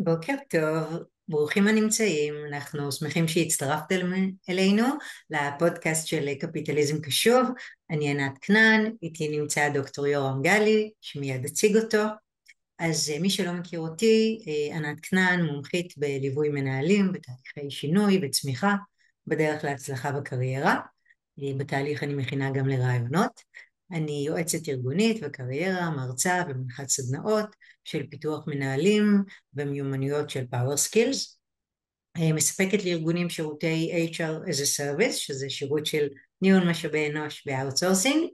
בוקר טוב, ברוכים הנמצאים, אנחנו שמחים שהצטרפתם אלינו לפודקאסט של קפיטליזם קשוב. אני ענת כנען, איתי נמצא דוקטור יורם גלי, שמיד אציג אותו. אז מי שלא מכיר אותי, ענת כנען, מומחית בליווי מנהלים בתהליכי שינוי וצמיחה בדרך להצלחה בקריירה. בתהליך אני מכינה גם לרעיונות. אני יועצת ארגונית וקריירה, מרצה ומנחת סדנאות של פיתוח מנהלים ומיומנויות של Power Skills. מספקת לארגונים שירותי HR as a Service, שזה שירות של ניהול משאבי אנוש ב-outsourcing.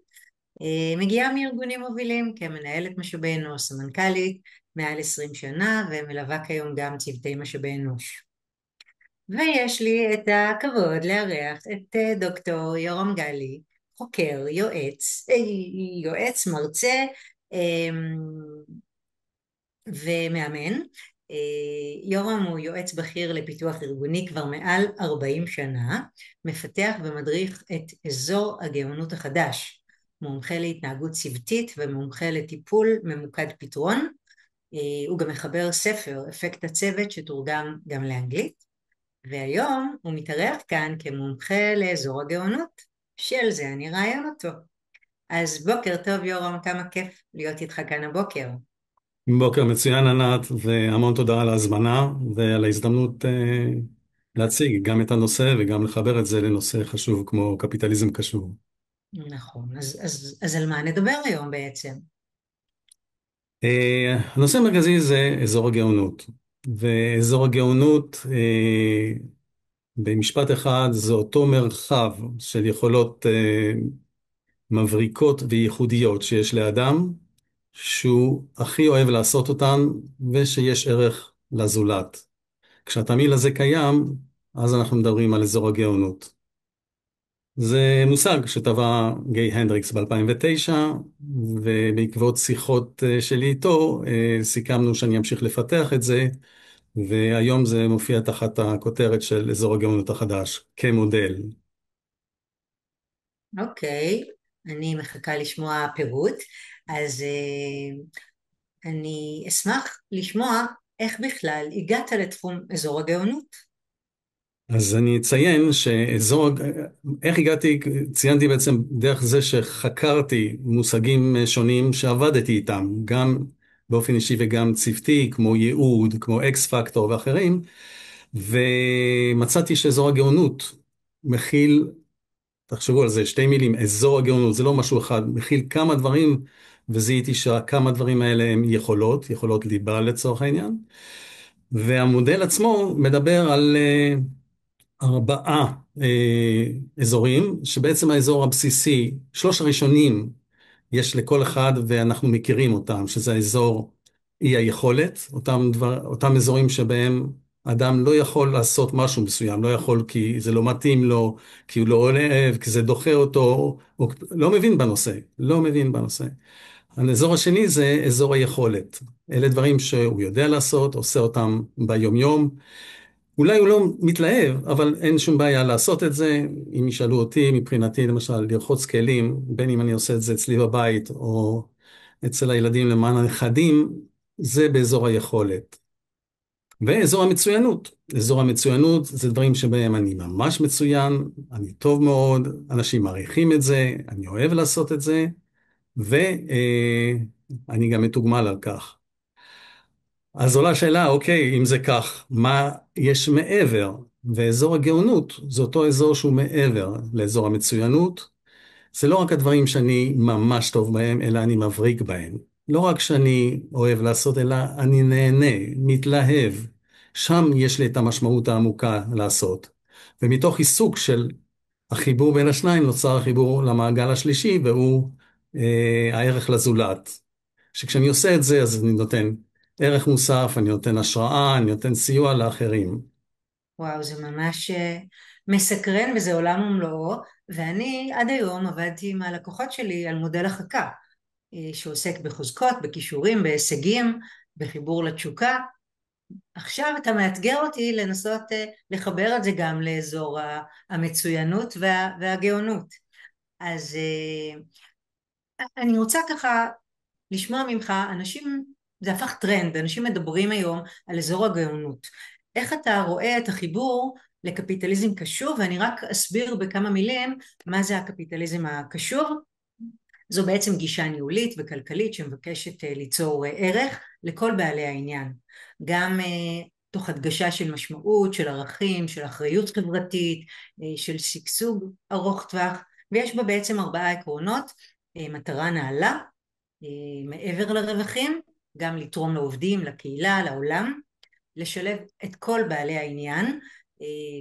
מגיעה מארגונים מובילים כמנהלת משאבי אנוש, סמנכ"לית, מעל 20 שנה, ומלווה כיום גם צוותי משאבי אנוש. ויש לי את הכבוד לארח את דוקטור יורם גלי, חוקר, יועץ, מרצה ומאמן. יורם הוא יועץ בכיר לפיתוח ארגוני כבר מעל 40 שנה, מפתח ומדריך את אזור הגאונות החדש, מומחה להתנהגות צוותית ומומחה לטיפול ממוקד פתרון. הוא גם מחבר ספר אפקט הצוות שתורגם גם לאנגלית, והיום הוא מתארח כאן כמומחה לאזור הגאונות. של זה אני ראיין אותו. אז בוקר טוב יורם, כמה כיף להיות איתך כאן הבוקר. בוקר מצוין ענת, והמון תודה על ההזמנה ועל ההזדמנות להציג גם את הנושא וגם לחבר את זה לנושא חשוב כמו קפיטליזם קשור. נכון, אז על מה נדבר היום בעצם? הנושא המרכזי זה אזור הגאונות, ואזור הגאונות במשפט אחד זה אותו מרחב של יכולות מבריקות וייחודיות שיש לאדם, שהוא הכי אוהב לעשות אותן ושיש ערך לזולת. כשהתמיל הזה קיים, אז אנחנו מדברים על אזור הגאונות. זה מושג שטבע גיי הנדריקס ב-2009, ובעקבות שיחות שלי איתו, סיכמנו שאני אמשיך לפתח את זה, והיום זה מופיע תחת הכותרת של אזור הגאונות החדש, כמודל. אוקיי, אני מחכה לשמוע פירוט. אז אני אשמח לשמוע איך בכלל הגעת לתחום אזור הגאונות. אז אני אציין איך הגעתי, ציינתי בעצם דרך זה שחקרתי מושגים שונים שעבדתי איתם, גם באופן אישי וגם צוותי, כמו ייעוד, כמו אקס פקטור ואחרים, ומצאתי שאזור הגאונות מכיל, תחשבו על זה, שתי מילים, אזור הגאונות, זה לא משהו אחד, מכיל כמה דברים, וזיהיתי שכמה דברים האלה הם יכולות ליבה לצורך העניין, והמודל עצמו מדבר על ארבעה אזורים, שבעצם האזור הבסיסי, שלוש הראשונים יש לכל אחד ואנחנו מכירים אותם, שזה האזור אי היכולת, אותם אזורים שבהם אדם לא יכול לעשות משהו מסוים, לא יכול כי זה לא מתאים לו, כי הוא לא אוהב, כי זה דוחה אותו, הוא לא מבין בנושא, לא מבין בנושא. האזור השני זה אזור היכולת. אלה דברים שהוא יודע לעשות, עושה אותם ביומיום, אולי הוא לא מתלהב, אבל אין שום בעיה לעשות את זה. אם ישאלו אותי, מבחינתי, למשל, לרחוץ כלים, בין אם אני עושה את זה אצלי בבית או אצל הילדים למען הנכדים, זה באזור היכולת. ואזור המצוינות. אזור המצוינות זה דברים שבהם אני ממש מצוין, אני טוב מאוד, אנשים מעריכים את זה, אני אוהב לעשות את זה, ואני גם מתוגמל על כך. אז עולה השאלה, אוקיי, אם זה כך, מה יש מעבר? ואזור הגאונות זה אותו אזור שהוא מעבר לאזור המצוינות. זה לא רק הדברים שאני ממש טוב בהם, אלא אני מבריק בהם. לא רק שאני אוהב לעשות, אלא אני נהנה, מתלהב. שם יש לי את המשמעות העמוקה לעשות. ומתוך עיסוק של החיבור בין השניים נוצר החיבור למעגל השלישי, והוא הערך לזולת. שכשאני עושה את זה, אז אני נותן ערך מוסף, אני נותן השראה, אני נותן סיוע לאחרים. וואו, זה ממש מסקרן וזה עולם ומלואו, ואני עד היום עבדתי עם הלקוחות שלי על מודל החכה, שעוסק בחוזקות, בכישורים, בהישגים, בחיבור לתשוקה. עכשיו אתה מאתגר אותי לנסות לחבר את זה גם לאזור המצוינות והגאונות. אז אני רוצה ככה לשמוע ממך, אנשים זה הפך טרנד, אנשים מדברים היום על אזור הגאונות. איך אתה רואה את החיבור לקפיטליזם קשור? ואני רק אסביר בכמה מילים מה זה הקפיטליזם הקשור. זו בעצם גישה ניהולית וכלכלית שמבקשת ליצור ערך לכל בעלי העניין. גם תוך הדגשה של משמעות, של ערכים, של אחריות חברתית, של שגשוג ארוך טווח, ויש בה בעצם 4 עקרונות: מטרה נעלה, מעבר לרווחים, גם לתרום לעובדים, לקהילה, לעולם, לשלב את כל בעלי העניין,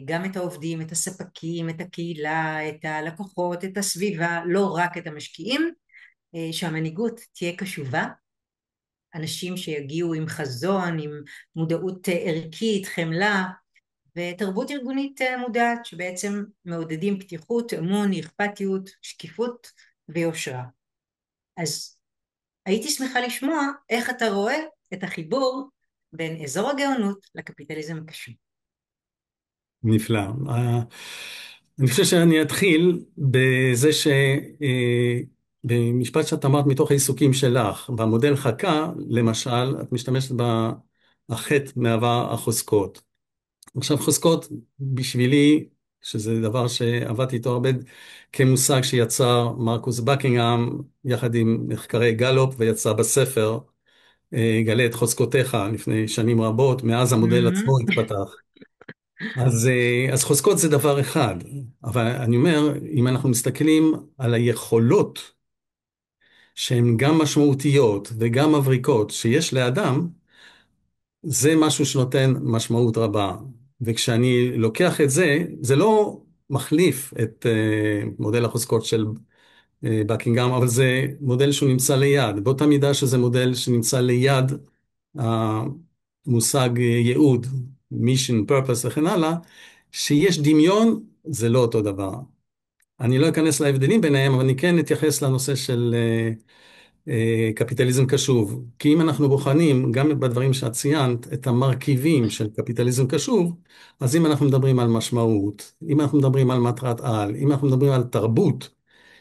גם את העובדים, את הספקים, את הקהילה, את הלקוחות, את הסביבה, לא רק את המשקיעים, שהמנהיגות תהיה קשובה, אנשים שיגיעו עם חזון, עם מודעות ערכית, חמלה, ותרבות ארגונית מודעת, שבעצם מעודדים פתיחות, אמון, אכפתיות, שקיפות ויושרה. אז הייתי שמחה לשמוע איך אתה רואה את החיבור בין אזור הגאונות לקפיטליזם הקשור. נפלא. אני חושב שאני אתחיל בזה במשפט שאת אמרת מתוך העיסוקים שלך, במודל חכה, למשל, את משתמשת בחטא מהווה החוזקות. עכשיו חוזקות בשבילי, שזה דבר שעבדתי איתו הרבה, כמושג שיצר מרקוס בקינגהאם, יחד עם מחקרי גלופ, ויצא בספר, גלה את חוזקותיך לפני שנים רבות, מאז המודל עצמו התפתח. אז חוזקות זה דבר אחד, אבל אני אומר, אם אנחנו מסתכלים על היכולות שהן גם משמעותיות וגם מבריקות שיש לאדם, זה משהו שנותן משמעות רבה. וכשאני לוקח את זה, זה לא מחליף את מודל החוזקות של בקינגהאם, אבל זה מודל שהוא נמצא ליד, באותה מידה שזה מודל שנמצא ליד המושג ייעוד, mission, purpose וכן הלאה, שיש דמיון, זה לא אותו דבר. אני לא אכנס להבדלים ביניהם, אבל אני כן אתייחס לנושא של קפיטליזם קשוב. כי אם אנחנו בוחנים, גם בדברים שאת ציינת, את המרכיבים של קפיטליזם קשוב, אז אם אנחנו מדברים על משמעות, אם אנחנו מדברים על מטרת על, אם אנחנו מדברים על תרבות,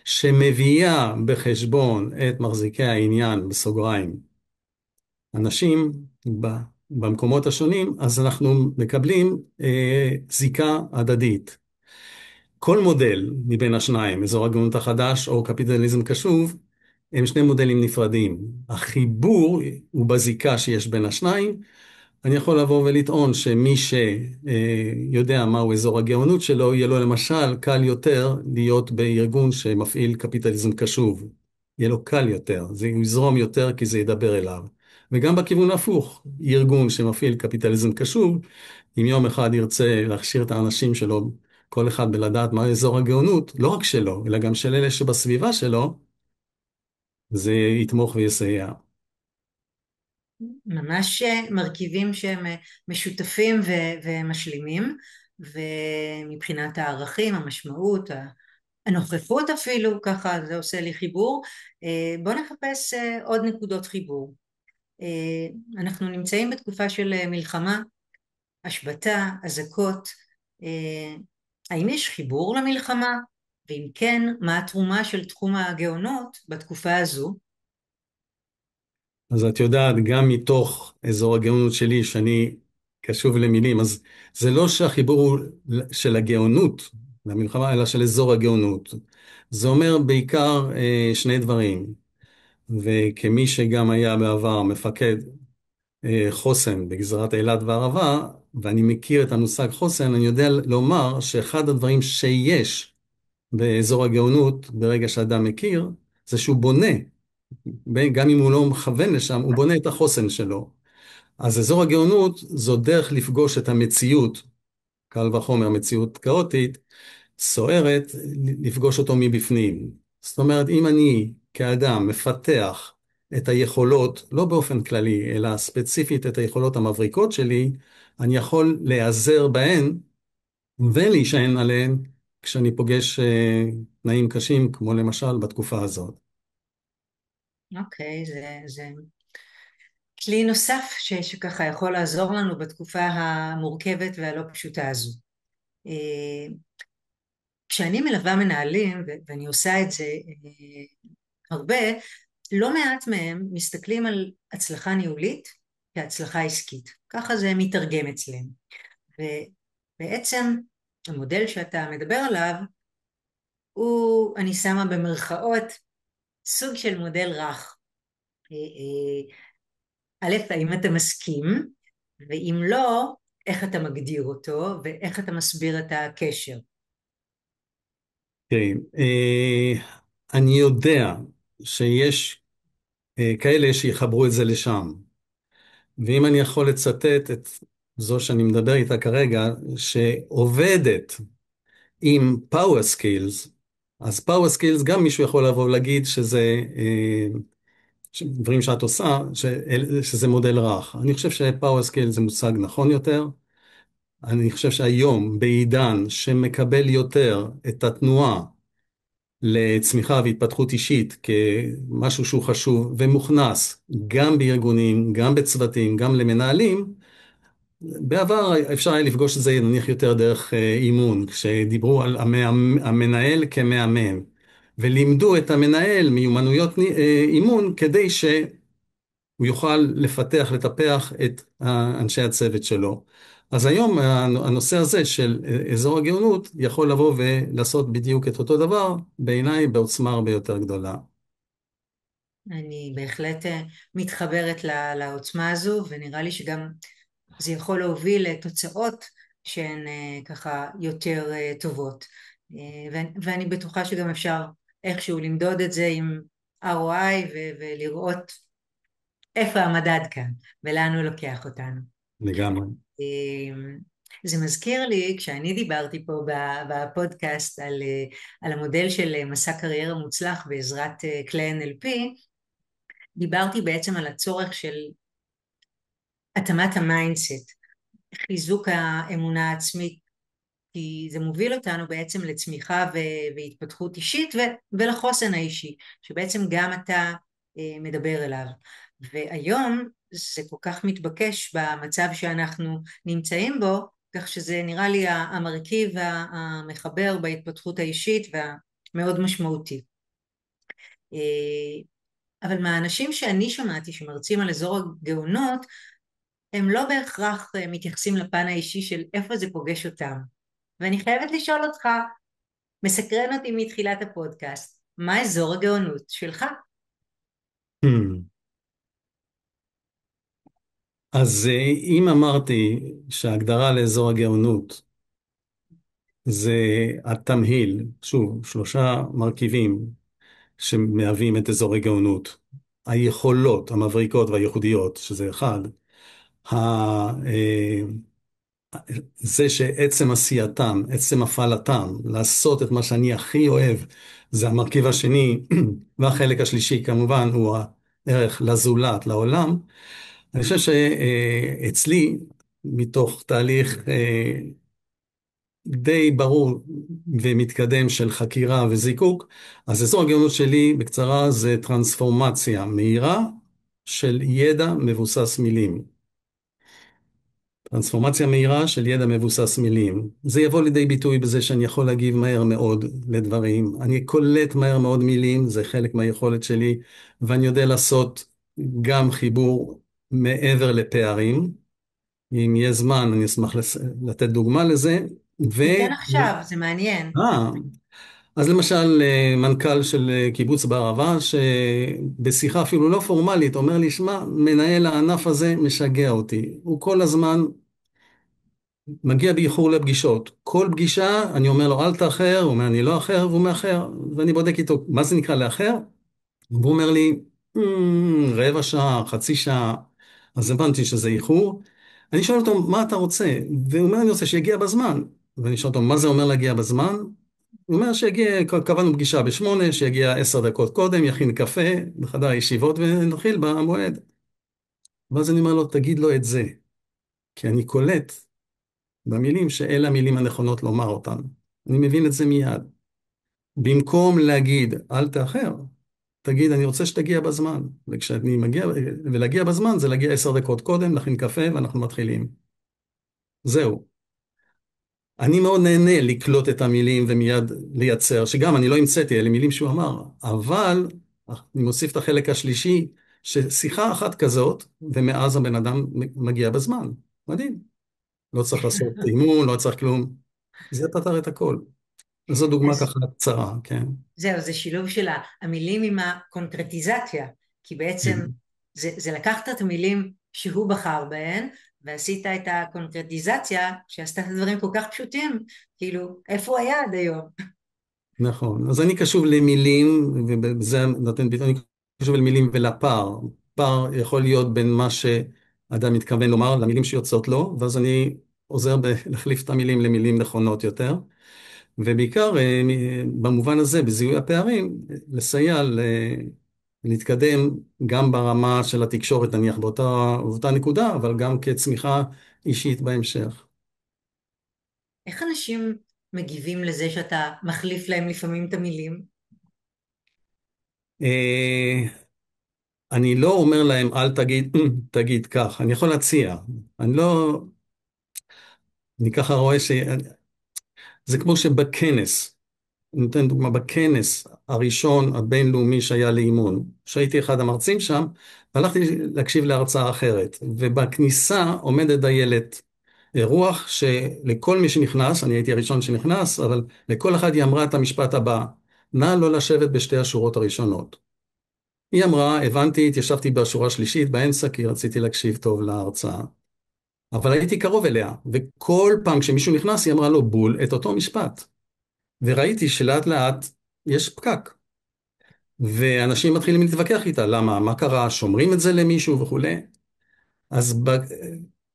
שמביאה בחשבון את מחזיקי העניין, בסוגריים, אנשים במקומות השונים, אז אנחנו מקבלים זיקה הדדית. כל מודל מבין השניים, אזור הגאונות החדש או קפיטליזם קשוב, הם שני מודלים נפרדים. החיבור הוא בזיקה שיש בין השניים. אני יכול לבוא ולטעון שמי שיודע מהו אזור הגאונות שלו, יהיה לו למשל קל יותר להיות בארגון שמפעיל קפיטליזם קשוב. יהיה לו קל יותר, זה יזרום יותר כי זה ידבר אליו. וגם בכיוון הפוך, ארגון שמפעיל קפיטליזם קשוב, אם יום אחד ירצה להכשיר את האנשים שלו, כל אחד בלדעת מה אזור הגאונות, לא רק שלו, אלא גם של אלה שבסביבה שלו, זה יתמוך ויסייע. ממש מרכיבים שהם משותפים ומשלימים, ומבחינת הערכים, המשמעות, הנוכחות אפילו, ככה זה עושה לי חיבור. בואו נחפש עוד נקודות חיבור. אנחנו נמצאים בתקופה של מלחמה, השבתה, אזעקות. האם יש חיבור למלחמה? ואם כן, מה התרומה של תחום הגאונות בתקופה הזו? אז את יודעת, גם מתוך אזור הגאונות שלי, שאני קשוב למילים, אז זה לא שהחיבור הוא של הגאונות למלחמה, אלא של אזור הגאונות. זה אומר בעיקר שני דברים, וכמי שגם היה בעבר מפקד חוסן בגזרת אילת וערבה, ואני מכיר את המושג חוסן, אני יודע לומר שאחד הדברים שיש באזור הגאונות, ברגע שאדם מכיר, זה שהוא בונה. גם אם הוא לא מכוון לשם, הוא בונה את החוסן שלו. אז אזור הגאונות זו דרך לפגוש את המציאות, קל וחומר מציאות כאוטית, סוערת, לפגוש אותו מבפנים. זאת אומרת, אם אני כאדם מפתח את היכולות, לא באופן כללי, אלא ספציפית את היכולות המבריקות שלי, אני יכול להיעזר בהן ולהישען עליהן כשאני פוגש תנאים קשים, כמו למשל בתקופה הזאת. אוקיי, זה כלי נוסף שככה יכול לעזור לנו בתקופה המורכבת והלא פשוטה הזו. כשאני מלווה מנהלים, ואני עושה את זה הרבה, לא מעט מהם מסתכלים על הצלחה ניהולית כהצלחה עסקית. ככה זה מתרגם אצלם. ובעצם המודל שאתה מדבר עליו הוא, אני שמה במרכאות, סוג של מודל רך. א', האם אתה מסכים? ואם לא, איך אתה מגדיר אותו ואיך אתה מסביר את הקשר? כן, אני יודע שיש כאלה שיחברו את זה לשם. ואם אני יכול לצטט את זו שאני מדבר איתה כרגע, שעובדת עם Power Skills, אז Power Skills גם מישהו יכול לבוא ולהגיד שזה דברים שאת עושה, שזה מודל רך. אני חושב ש-Power Skills זה מושג נכון יותר. אני חושב שהיום בעידן שמקבל יותר את התנועה לצמיחה והתפתחות אישית כמשהו שהוא חשוב ומוכנס גם בארגונים, גם בצוותים, גם למנהלים, בעבר אפשר היה לפגוש את זה נניח יותר דרך אימון, כשדיברו על המנהל כמאמן, ולימדו את המנהל מיומנויות אימון כדי שהוא יוכל לפתח, לטפח את אנשי הצוות שלו. אז היום הנושא הזה של אזור הגאונות יכול לבוא ולעשות בדיוק את אותו דבר, בעיניי בעוצמה הרבה יותר גדולה. אני בהחלט מתחברת לעוצמה הזו, ונראה לי שגם זה יכול להוביל לתוצאות שהן ככה יותר טובות. ואני בטוחה שגם אפשר איכשהו למדוד את זה עם ROI ולראות איפה המדד כאן ולאן הוא לוקח אותנו. לגמרי. זה מזכיר לי, כשאני דיברתי פה בפודקאסט על המודל של מסע קריירה מוצלח בעזרת כלי NLP, דיברתי בעצם על הצורך של התאמת המיינדסט, חיזוק האמונה העצמית, כי זה מוביל אותנו בעצם לצמיחה והתפתחות אישית ולחוסן האישי, שבעצם גם אתה מדבר אליו. והיום זה כל כך מתבקש במצב שאנחנו נמצאים בו, כך שזה נראה לי המרכיב המחבר בהתפתחות האישית והמאוד משמעותי. אבל מהאנשים שאני שמעתי שמרצים על אזור הגאונות, הם לא בהכרח מתייחסים לפן האישי של איפה זה פוגש אותם. ואני חייבת לשאול אותך, מסקרן אותי מתחילת הפודקאסט, מה אזור הגאונות שלך? Hmm. אז אם אמרתי שההגדרה לאזור הגאונות זה התמהיל, שוב, שלושה מרכיבים שמהווים את אזור הגאונות. היכולות המבריקות והייחודיות, שזה אחד, ה- אה, זה שעצם עשייתם, עצם הפעלתם, לעשות את מה שאני הכי אוהב, זה המרכיב השני, והחלק השלישי כמובן הוא הערך לזולת, לעולם. אני חושב שאצלי, מתוך תהליך די ברור ומתקדם של חקירה וזיקוק, אז אזור הגאונות שלי בקצרה זה טרנספורמציה מהירה של ידע מבוסס מילים. טרנספורמציה מהירה של ידע מבוסס מילים. זה יבוא לידי ביטוי בזה שאני יכול להגיב מהר מאוד לדברים. אני קולט מהר מאוד מילים, זה חלק מהיכולת שלי, ואני יודע לעשות גם חיבור מעבר לפערים. אם יהיה זמן, אני אשמח לתת דוגמה לזה. ניתן עכשיו, זה מעניין. אה, אז למשל, מנכ"ל של קיבוץ בערבה, שבשיחה אפילו לא פורמלית, אומר לי, שמע, מנהל הענף הזה משגע אותי. הוא כל הזמן מגיע באיחור לפגישות. כל פגישה, אני אומר לו, אל תאחר, הוא אומר, אני לא אחר, והוא מאחר. ואני בודק איתו, מה זה נקרא לאחר? והוא אומר לי, רבע שעה, חצי שעה. אז הבנתי שזה איחור. אני שואל אותו, מה אתה רוצה? והוא אומר, אני רוצה שיגיע בזמן. ואני שואל אותו, מה זה אומר להגיע בזמן? הוא אומר שיגיע, קבענו פגישה ב8, שיגיע 10 דקות קודם, יכין קפה בחדר הישיבות ונתחיל במועד. ואז אני אומר לו, תגיד לו את זה, כי אני קולט במילים שאלה המילים הנכונות לומר אותן. אני מבין את זה מיד. במקום להגיד, אל תאחר, תגיד, אני רוצה שתגיע בזמן. וכשאני מגיע, ולהגיע בזמן זה להגיע 10 דקות קודם, להכין קפה ואנחנו מתחילים. זהו. אני מאוד נהנה לקלוט את המילים ומיד לייצר, שגם אני לא המצאתי, אלה מילים שהוא אמר, אבל אני מוסיף את החלק השלישי, ששיחה אחת כזאת, ומאז הבן אדם מגיע בזמן. מדהים. לא צריך לעשות אימון, לא צריך כלום. זה פתר את הכל. זו דוגמה אז ככה קצרה, כן. זהו, זה שילוב של המילים עם הקונקרטיזציה, כי בעצם זה לקחת את המילים שהוא בחר בהן, ועשית את הקונקרטיזציה שעשתה את הדברים כל כך פשוטים, כאילו, איפה הוא היה עד היום? נכון. אז אני קשוב למילים, ובזה נותן ביטוי, אני קשוב למילים ולפער. פער יכול להיות בין מה שאדם מתכוון לומר, למילים שיוצאות לו, ואז אני עוזר להחליף את המילים למילים נכונות יותר. ובעיקר במובן הזה, בזיהוי הפערים, לסייע להתקדם גם ברמה של התקשורת, נניח באותה נקודה, אבל גם כצמיחה אישית בהמשך. איך אנשים מגיבים לזה שאתה מחליף להם לפעמים את המילים? אה, אני לא אומר להם, אל תגיד, תגיד כך, אני יכול להציע. אני לא, אני ככה רואה זה כמו שבכנס, אני נותן דוגמה, בכנס הראשון הבינלאומי שהיה לאימון, שהייתי אחד המרצים שם, הלכתי להקשיב להרצאה אחרת, ובכניסה עומדת דיילת רוח שלכל מי שנכנס, אני הייתי הראשון שנכנס, אבל לכל אחד היא אמרה את המשפט הבא, נא לא לשבת בשתי השורות הראשונות. היא אמרה, הבנתי, התיישבתי בשורה השלישית באמצע, כי רציתי להקשיב טוב להרצאה. אבל הייתי קרוב אליה, וכל פעם כשמישהו נכנס, היא אמרה לו בול את אותו משפט. וראיתי שלאט לאט יש פקק. ואנשים מתחילים להתווכח איתה, למה? מה קרה? שומרים את זה למישהו וכולי? אז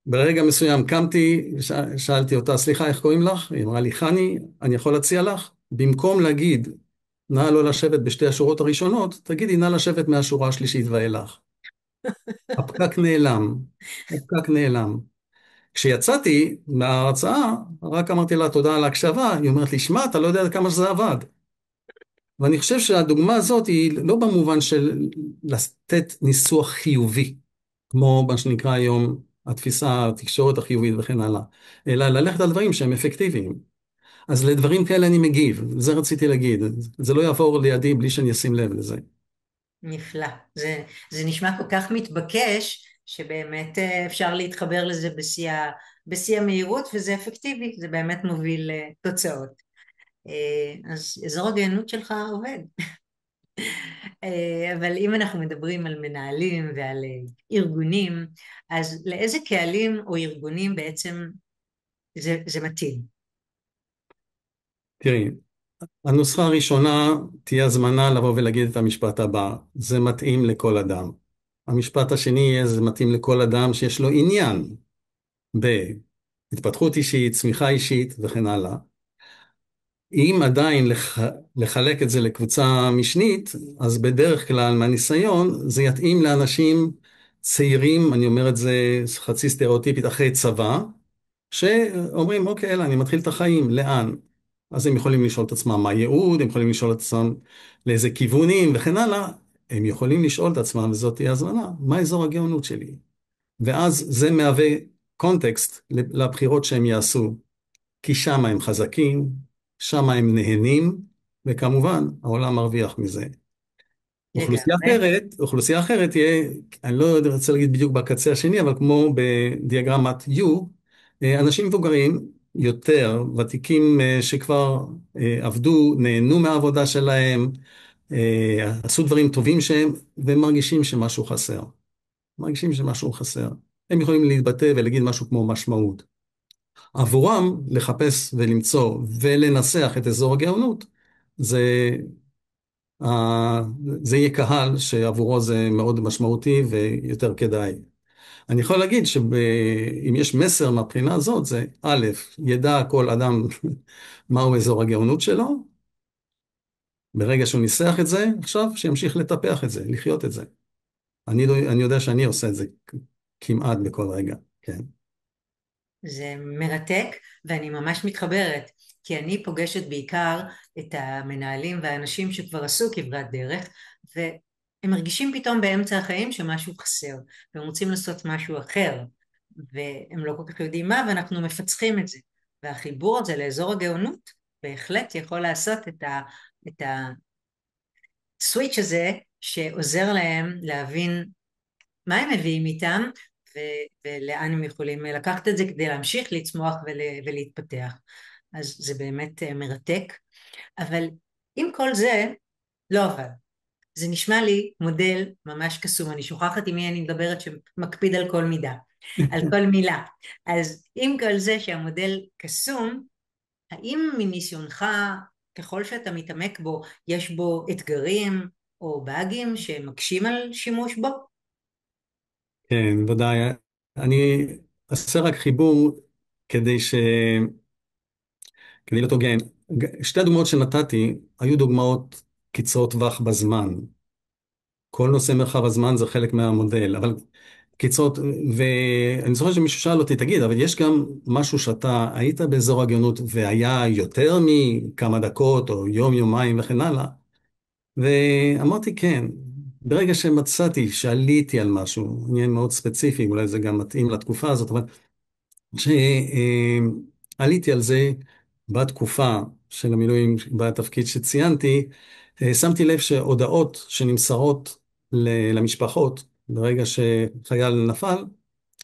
ברגע מסוים קמתי, שאלתי אותה, סליחה, איך קוראים לך? היא אמרה לי, חני, אני יכול להציע לך? במקום להגיד, נא לא לשבת בשתי השורות הראשונות, תגידי, נא לשבת מהשורה השלישית ואילך. הפקק נעלם. הפקק נעלם. כשיצאתי מההרצאה, רק אמרתי לה תודה על ההקשבה, היא אומרת לי, שמע, אתה לא יודע כמה שזה עבד. ואני חושב שהדוגמה הזאת היא לא במובן של לתת ניסוח חיובי, כמו מה שנקרא היום התפיסה, התקשורת החיובית וכן הלאה, אלא ללכת על דברים שהם אפקטיביים. אז לדברים כאלה אני מגיב, זה רציתי להגיד, זה לא יעבור לידי בלי שאני אשים לב לזה. נפלא. זה נשמע כל כך מתבקש, שבאמת אפשר להתחבר לזה בשיא המהירות, וזה אפקטיבי, זה באמת מוביל תוצאות. אז אזור הגאונות שלך עובד. אבל אם אנחנו מדברים על מנהלים ועל ארגונים, אז לאיזה קהלים או ארגונים בעצם זה מתאים? תראי, הנוסחה הראשונה תהיה הזמנה לבוא ולהגיד את המשפט הבא, זה מתאים לכל אדם. המשפט השני יהיה, זה מתאים לכל אדם שיש לו עניין בהתפתחות אישית, צמיחה אישית וכן הלאה. אם עדיין לחלק את זה לקבוצה משנית, אז בדרך כלל מהניסיון זה יתאים לאנשים צעירים, אני אומר את זה חצי סטריאוטיפית, אחרי צבא, שאומרים, אוקיי, אלא אני מתחיל את החיים, לאן? אז הם יכולים לשאול את עצמם מה הייעוד, הם יכולים לשאול את עצמם לאיזה כיוונים וכן הלאה, הם יכולים לשאול את עצמם, וזאת תהיה הזמנה, מה אזור הגאונות שלי? ואז זה מהווה קונטקסט לבחירות שהם יעשו. כי שם הם חזקים, שם הם נהנים, וכמובן העולם מרוויח מזה. לגמרי. אוכלוסייה אחרת תהיה, אני לא רוצה להגיד בדיוק בקצה השני, אבל כמו בדיאגרמת U, אנשים מבוגרים יותר, ותיקים שכבר עבדו, נהנו מהעבודה שלהם, עשו דברים טובים שהם, והם מרגישים שמשהו חסר. מרגישים שמשהו חסר. הם יכולים להתבטא ולהגיד משהו כמו משמעות. עבורם לחפש ולמצוא ולנסח את אזור הגאונות, זה, זה יהיה קהל שעבורו זה מאוד משמעותי ויותר כדאי. אני יכול להגיד שאם יש מסר מהבחינה הזאת, זה א', ידע כל אדם מהו אזור הגאונות שלו, ברגע שהוא ניסח את זה, עכשיו שימשיך לטפח את זה, לחיות את זה. אני יודע שאני עושה את זה כמעט בכל רגע, כן. זה מרתק, ואני ממש מתחברת, כי אני פוגשת בעיקר את המנהלים והאנשים שכבר עשו כברת דרך, והם מרגישים פתאום באמצע החיים שמשהו חסר, והם רוצים לעשות משהו אחר, והם לא כל כך יודעים מה, ואנחנו מפצחים את זה. והחיבור הזה לאזור הגאונות בהחלט יכול לעשות את הסוויץ' הזה, שעוזר להם להבין מה הם מביאים איתם ולאן הם יכולים לקחת את זה כדי להמשיך לצמוח ולהתפתח. אז זה באמת מרתק. אבל עם כל זה לא עבד. זה נשמע לי מודל ממש קסום, אני שוכחת עם מי אני מדברת שמקפיד על כל מידה, על כל מילה. אז עם כל זה שהמודל קסום, האם מניסיונך, ככל שאתה מתעמק בו, יש בו אתגרים או באגים שמקשים על שימוש בו? כן, ודאי. אני אעשה רק חיבור כדי ש... כדי להיות הוגן. שתי הדוגמאות שנתתי היו דוגמאות קצרות טווח בזמן. כל נושא מרחב הזמן זה חלק מהמודל, אבל קצרות, ואני זוכר שמישהו שאל אותי, תגיד, אבל יש גם משהו שאתה היית באזור הגאונות והיה יותר מכמה דקות או יום, יומיים וכן הלאה? ואמרתי כן. ברגע שמצאתי שעליתי על משהו, עניין מאוד ספציפי, אולי זה גם מתאים לתקופה הזאת, אבל כשעליתי על זה בתקופה של המילואים, בתפקיד שציינתי, שמתי לב שהודעות שנמסרות למשפחות ברגע שחייל נפל,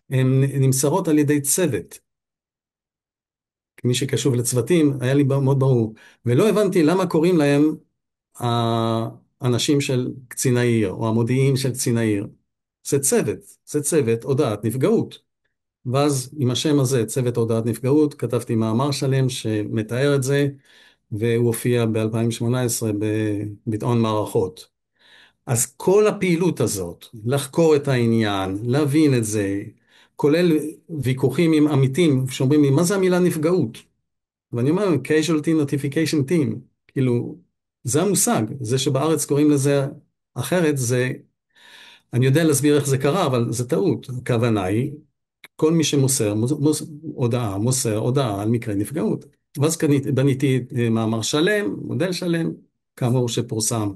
הן נמסרות על ידי צוות. כמי שקשוב לצוותים, היה לי מאוד ברור. ולא הבנתי למה קוראים להם האנשים של קצין העיר, או המודיעין של קצין העיר. זה צוות הודעת נפגעות. ואז עם השם הזה, צוות הודעת נפגעות, כתבתי מאמר שלם שמתאר את זה, והוא הופיע ב-2018 בביטאון מערכות. אז כל הפעילות הזאת, לחקור את העניין, להבין את זה, כולל ויכוחים עם עמיתים שאומרים לי, מה זה המילה נפגעות? ואני אומר, casualty notification team, כאילו, זה המושג, זה שבארץ קוראים לזה אחרת, זה, אני יודע להסביר איך זה קרה, אבל זה טעות. הכוונה היא, כל מי שמוסר הודעה, מוסר הודעה על מקרה נפגעות. ואז בניתי מאמר שלם, מודל שלם, כאמור שפורסם.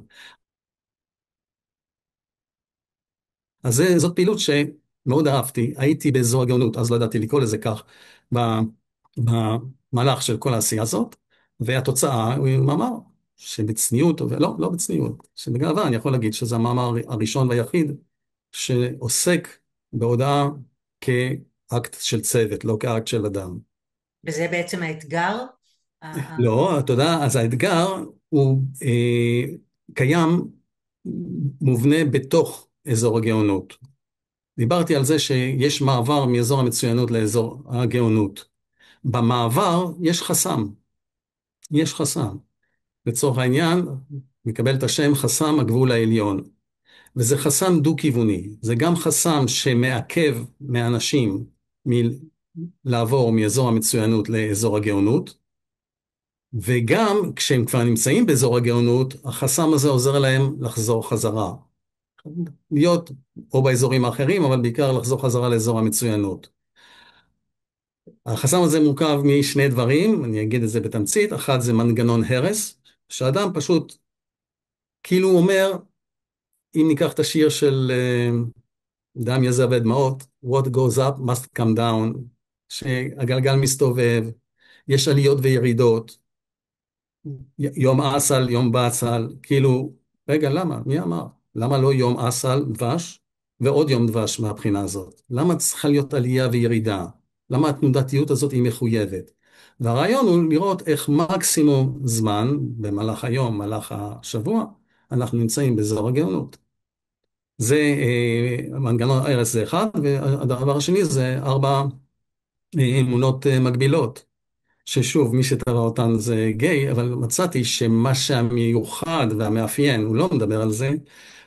אז זאת פעילות שמאוד אהבתי, הייתי באזור הגאונות, אז לא ידעתי לקרוא לזה כך, במהלך של כל העשייה הזאת, והתוצאה הוא מאמר שבצניעות, לא, לא בצניעות, שבגאווה אני יכול להגיד שזה המאמר הראשון והיחיד שעוסק בהודעה כאקט של צוות, לא כאקט של אדם. וזה בעצם האתגר? לא, אתה יודע, אז האתגר הוא קיים מובנה בתוך אזור הגאונות. דיברתי על זה שיש מעבר מאזור המצוינות לאזור הגאונות. במעבר יש חסם. יש חסם. לצורך העניין, מקבל את השם חסם הגבול העליון. וזה חסם דו-כיווני. זה גם חסם שמעכב מאנשים לעבור מאזור המצוינות לאזור הגאונות, וגם כשהם כבר נמצאים באזור הגאונות, החסם הזה עוזר להם לחזור חזרה. להיות או באזורים האחרים, אבל בעיקר לחזור חזרה לאזור המצוינות. החסם הזה מורכב משני דברים, אני אגיד את זה בתמצית. אחד זה מנגנון הרס, שאדם פשוט כאילו אומר, אם ניקח את השיר של דם יזע ודמעות, what goes up must come down, שהגלגל מסתובב, יש עליות וירידות, יום אסל, יום באסל, כאילו, רגע, למה? מי אמר? למה לא יום אסל, דבש, ועוד יום דבש מהבחינה הזאת? למה צריכה להיות עלייה וירידה? למה התנודתיות הזאת היא מחויבת? והרעיון הוא לראות איך מקסימום זמן, במהלך היום, במהלך השבוע, אנחנו נמצאים באזור הגאונות. זה מנגנון הרס זה אחד, והדבר השני זה 4 אמונות מקבילות. ששוב, מי שטבע אותן זה גיי, אבל מצאתי שמה שהמיוחד והמאפיין, הוא לא מדבר על זה,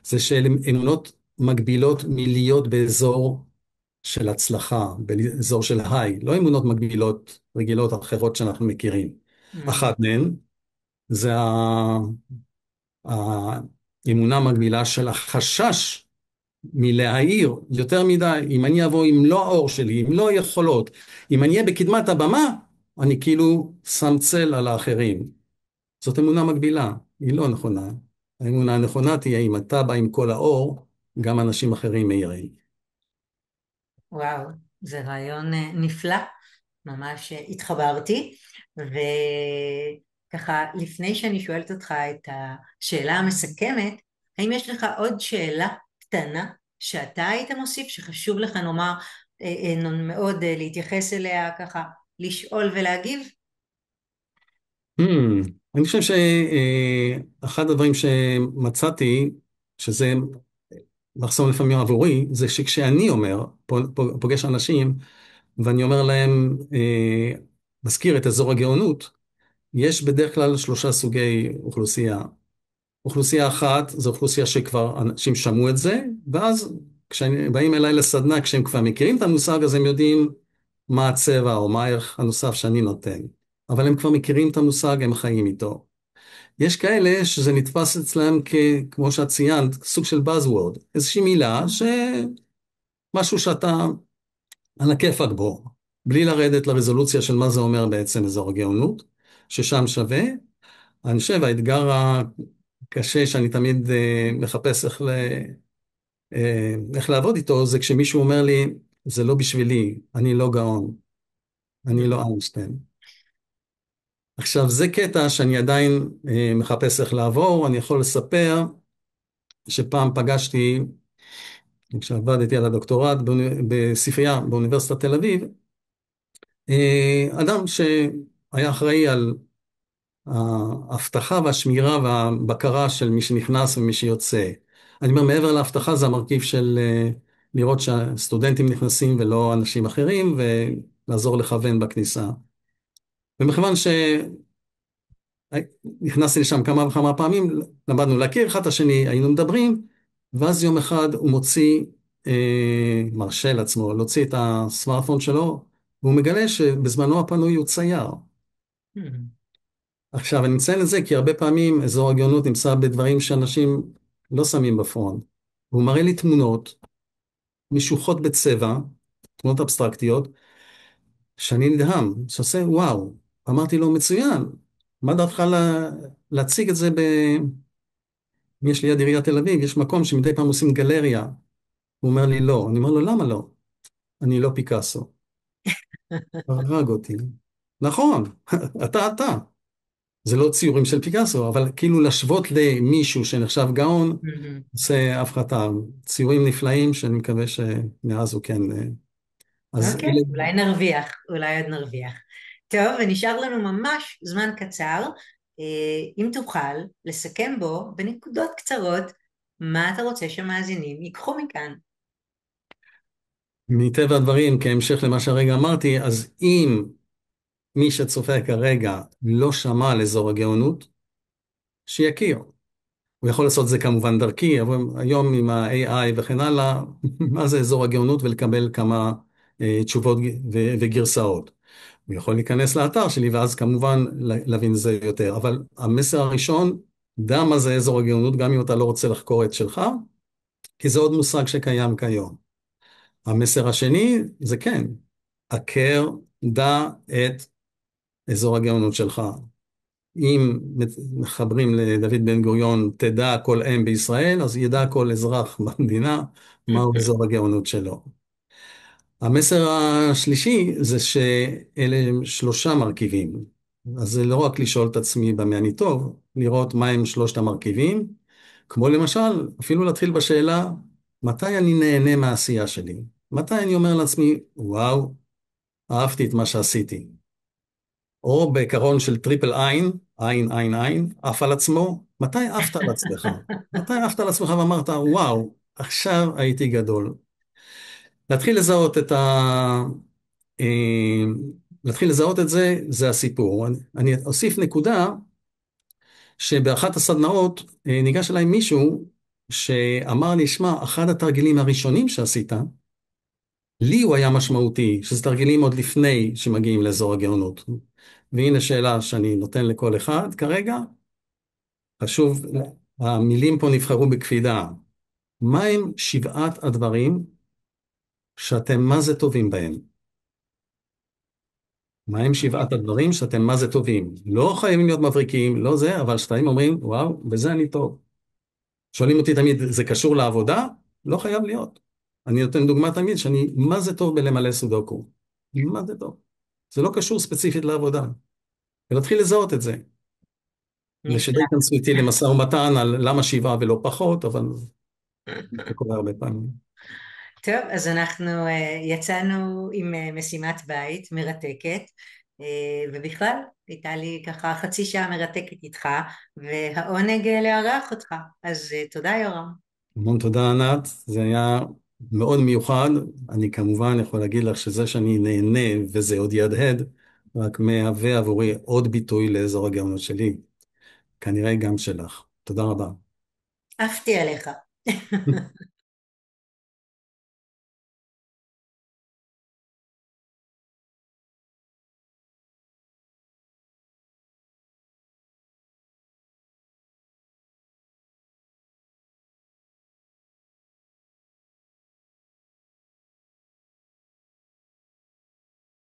זה שאלה אמונות מגבילות מלהיות באזור של הצלחה, באזור של היי, לא אמונות מגבילות רגילות אחרות שאנחנו מכירים. אחת מהן זה האמונה המקבילה של החשש מלהעיר יותר מדי. אם אני אבוא עם לא האור שלי, עם לא יכולות, אם אני אהיה בקדמת הבמה, אני כאילו שם צל על האחרים. זאת אמונה מקבילה, היא לא נכונה. האמונה הנכונה תהיה, אם אתה בא עם כל האור, גם אנשים אחרים מאירים. וואו, זה רעיון נפלא, ממש התחברתי, וככה לפני שאני שואלת אותך את השאלה המסכמת, האם יש לך עוד שאלה קטנה שאתה היית מוסיף, שחשוב לך נאמר מאוד להתייחס אליה ככה, לשאול ולהגיב? אני חושב שאחד הדברים שמצאתי, שזה מחסום לפעמים עבורי, זה שכשאני אומר, פוגש אנשים, ואני אומר להם, מזכיר את אזור הגאונות, יש בדרך כלל שלושה סוגי אוכלוסייה. אוכלוסייה אחת זו אוכלוסייה שכבר אנשים שמעו את זה, ואז כשהם באים אליי לסדנה, כשהם כבר מכירים את המושג, אז הם יודעים מה הצבע או מה הערך הנוסף שאני נותן. אבל הם כבר מכירים את המושג, הם חיים איתו. יש כאלה שזה נתפס אצלם כמו שאת ציינת, סוג של Buzzword, איזושהי מילה משהו שאתה על הכיפאק בו, בלי לרדת לרזולוציה של מה זה אומר בעצם אזור הגאונות, ששם שווה. אני חושב, האתגר הקשה שאני תמיד מחפש איך לעבוד איתו, זה כשמישהו אומר לי, זה לא בשבילי, אני לא גאון, אני לא איינשטיין. עכשיו, זה קטע שאני עדיין מחפש איך לעבור. אני יכול לספר שפעם פגשתי, כשעבדתי על הדוקטורט בספרייה באוניברסיטת תל אביב, אדם שהיה אחראי על האבטחה והשמירה והבקרה של מי שנכנס ומי שיוצא. אני אומר, מעבר להבטחה זה המרכיב של לראות שהסטודנטים נכנסים ולא אנשים אחרים, ולעזור לכוון בכניסה. ומכיוון שנכנסתי לשם כמה וכמה פעמים, למדנו להכיר אחד את השני, היינו מדברים, ואז יום אחד הוא מרשה לעצמו להוציא את הסמארטפון שלו, והוא מגלה שבזמנו הפנוי הוא צייר. עכשיו, אני מציין את זה כי הרבה פעמים אזור הגאונות נמצא בדברים שאנשים לא שמים בפרונט. והוא מראה לי תמונות משוחות בצבע, תמונות אבסטרקטיות, שאני נדהם, שעושה וואו. אמרתי לו, מצוין, מה דעתך להציג את זה יש ליד עיריית תל אביב, יש מקום שמדי פעם עושים גלריה. הוא אומר לי, לא. אני אומר לו, למה לא? אני לא פיקאסו. הרג אותי. נכון, אתה. זה לא ציורים של פיקאסו, אבל כאילו להשוות למישהו שנחשב גאון, עושה הפחתה. ציורים נפלאים שאני מקווה שמאז הוא כן. אז אוקיי, אולי נרוויח, אולי עוד נרוויח. טוב, ונשאר לנו ממש זמן קצר. אם תוכל לסכם בו בנקודות קצרות, מה אתה רוצה שהמאזינים ייקחו מכאן? מטבע הדברים, כהמשך למה שהרגע אמרתי, אז אם מי שצופה כרגע לא שמע על אזור הגאונות, שיכיר. הוא יכול לעשות את זה כמובן דרכי, אבל היום עם ה-AI וכן הלאה, מה זה אזור הגאונות ולקבל כמה תשובות וגרסאות. הוא יכול להיכנס לאתר שלי ואז כמובן להבין זה יותר. אבל המסר הראשון, דע מה זה אזור הגאונות, גם אם אתה לא רוצה לחקור את שלך, כי זה עוד מושג שקיים כיום. המסר השני זה כן, הכר, דע את אזור הגאונות שלך. אם מחברים לדוד בן גוריון, תדע כל אם בישראל, אז ידע כל אזרח במדינה מהו אזור הגאונות שלו. המסר השלישי זה שאלה הם שלושה מרכיבים. אז זה לא רק לשאול את עצמי במה אני טוב, לראות מהם שלושת המרכיבים, כמו למשל, אפילו להתחיל בשאלה, מתי אני נהנה מהעשייה שלי? מתי אני אומר לעצמי, וואו, אהבתי את מה שעשיתי. או בעיקרון של טריפל עין, עין, עין, עין, עף על עצמו, מתי עפת על עצמך? מתי עפת על עצמך ואמרת, וואו, עכשיו הייתי גדול. להתחיל לזהות את אה, להתחיל לזהות את זה, זה הסיפור. אני אוסיף נקודה, שבאחת הסדנאות ניגש אליי מישהו שאמר לי, שמע, אחד התרגילים הראשונים שעשית, לי הוא היה משמעותי, שזה תרגילים עוד לפני שמגיעים לאזור הגאונות. והנה שאלה שאני נותן לכל אחד כרגע, חשוב, המילים פה נבחרו בקפידה. מהם שבעת הדברים שאתם מה זה טובים בהם? מהם שבעת הדברים שאתם מה זה טובים? לא חייבים להיות מבריקים, לא זה, אבל שאתם אומרים, וואו, בזה אני טוב. שואלים אותי תמיד, זה קשור לעבודה? לא חייב להיות. אני נותן דוגמה תמיד שאני מה זה טוב בלמלא סודוקו. מה זה טוב? זה לא קשור ספציפית לעבודה. ולהתחיל לזהות את זה. ושלא נפלא. ייכנסו איתי למשא ומתן על למה 7 ולא פחות, אבל זה קורה הרבה פעמים. טוב, אז אנחנו יצאנו עם משימת בית מרתקת, ובכלל, הייתה לי ככה חצי שעה מרתקת איתך, והעונג לארח אותך. אז תודה יורם. המון תודה ענת, זה היה מאוד מיוחד. אני כמובן יכול להגיד לך שזה שאני נהנה וזה עוד יהדהד, רק מהווה עבורי עוד ביטוי לאזור הגאונות שלי, כנראה גם שלך. תודה רבה. עפתי עליך.